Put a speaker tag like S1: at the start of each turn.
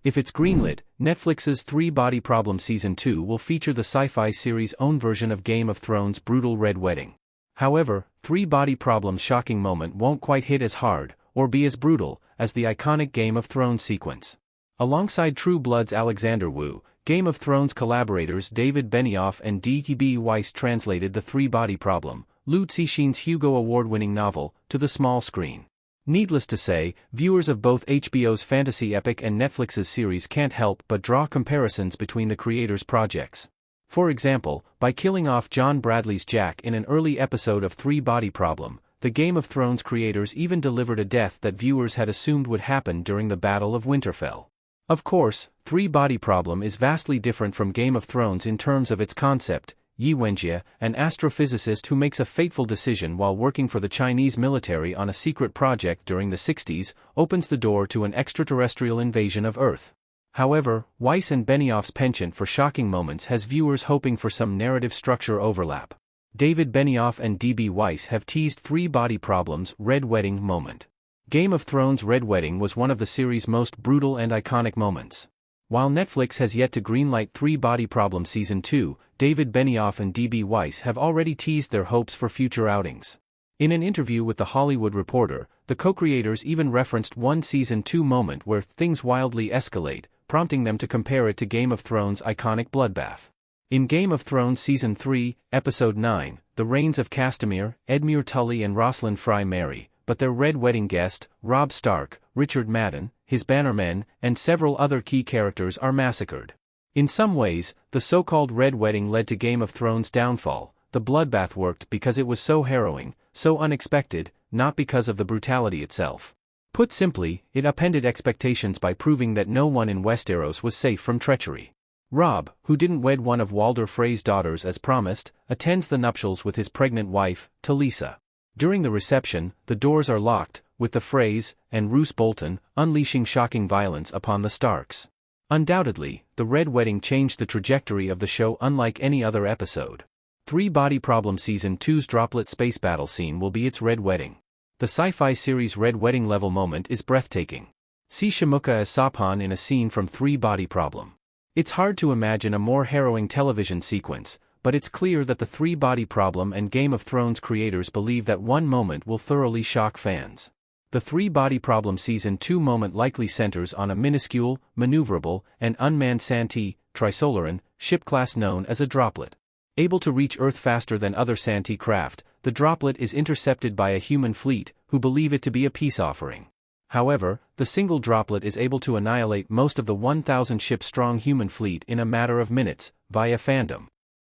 S1: If it's greenlit, Netflix's Three Body Problem Season 2 will feature the sci-fi series' own version of Game of Thrones' brutal Red Wedding. However, Three Body Problem's shocking moment won't quite hit as hard, or be as brutal, as the iconic Game of Thrones sequence. Alongside True Blood's Alexander Wu, Game of Thrones collaborators David Benioff and D.B. Weiss translated The Three Body Problem, Liu Cixin's Hugo Award-winning novel, to the small screen. Needless to say, viewers of both HBO's fantasy epic and Netflix's series can't help but draw comparisons between the creators' projects. For example, by killing off John Bradley's Jack in an early episode of Three Body Problem, the Game of Thrones creators even delivered a death that viewers had assumed would happen during the Battle of Winterfell. Of course, Three Body Problem is vastly different from Game of Thrones in terms of its concept. Yi Wenjie, an astrophysicist who makes a fateful decision while working for the Chinese military on a secret project during the 60s, opens the door to an extraterrestrial invasion of Earth. However, Weiss and Benioff's penchant for shocking moments has viewers hoping for some narrative structure overlap. David Benioff and D.B. Weiss have teased Three Body Problem's Red Wedding moment. Game of Thrones' Red Wedding was one of the series' most brutal and iconic moments. While Netflix has yet to greenlight Three Body Problem Season 2, David Benioff and D.B. Weiss have already teased their hopes for future outings. In an interview with The Hollywood Reporter, the co-creators even referenced one Season 2 moment where things wildly escalate, prompting them to compare it to Game of Thrones' iconic bloodbath. In Game of Thrones Season 3, Episode 9, the reigns of Castamere, Edmure Tully and Rosalind Frye marry, but their Red Wedding guest, Robb Stark, Richard Madden, his bannermen, and several other key characters are massacred. In some ways, the so-called Red Wedding led to Game of Thrones' downfall. The bloodbath worked because it was so harrowing, so unexpected, not because of the brutality itself. Put simply, it upended expectations by proving that no one in Westeros was safe from treachery. Robb, who didn't wed one of Walder Frey's daughters as promised, attends the nuptials with his pregnant wife, Talisa. During the reception, the doors are locked, with the Freys and Roose Bolton unleashing shocking violence upon the Starks. Undoubtedly, the Red Wedding changed the trajectory of the show unlike any other episode. Three Body Problem Season 2's droplet space battle scene will be its Red Wedding. The sci-fi series' Red Wedding level moment is breathtaking. See Shamuka as Sophan in a scene from Three Body Problem. It's hard to imagine a more harrowing television sequence, but it's clear that the Three Body Problem and Game of Thrones creators believe that one moment will thoroughly shock fans. The Three Body Problem Season 2 moment likely centers on a minuscule, maneuverable, and unmanned Santee, Trisolaran, ship class known as a droplet. Able to reach Earth faster than other Santee craft, the droplet is intercepted by a human fleet, who believe it to be a peace offering. However, the single droplet is able to annihilate most of the 1,000-ship-strong human fleet in a matter of minutes, via fandom.